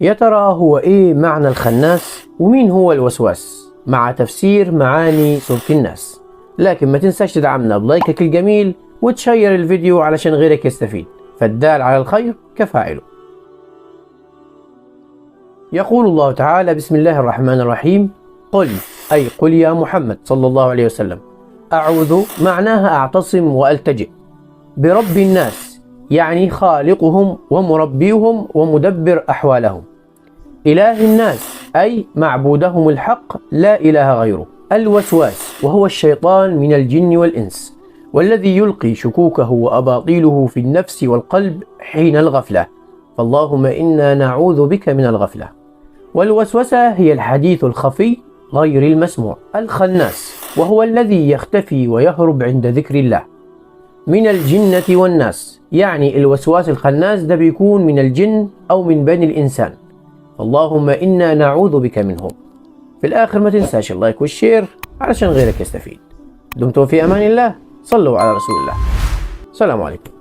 يا ترى هو إيه معنى الخناس ومين هو الوسواس، مع تفسير معاني سورة الناس. لكن ما تنساش تدعمنا بلايكك الجميل وتشير الفيديو علشان غيرك يستفيد، فالدال على الخير كفاعله. يقول الله تعالى: بسم الله الرحمن الرحيم. قل، أي قل يا محمد صلى الله عليه وسلم، أعوذ معناها أعتصم وألتجئ برب الناس، يعني خالقهم ومربيهم ومدبر أحوالهم. إله الناس أي معبودهم الحق لا إله غيره. الوسواس وهو الشيطان من الجن والإنس، والذي يلقي شكوكه وأباطيله في النفس والقلب حين الغفلة، فاللهم إنا نعوذ بك من الغفلة. والوسوسة هي الحديث الخفي غير المسموع. الخناس وهو الذي يختفي ويهرب عند ذكر الله من الجنة والناس، يعني الوسواس الخناس ده بيكون من الجن أو من بني الإنسان، اللهم إنا نعوذ بك منهم. في الآخر ما تنساش اللايك والشير علشان غيرك يستفيد. دمتم في أمان الله، صلوا على رسول الله. السلام عليكم.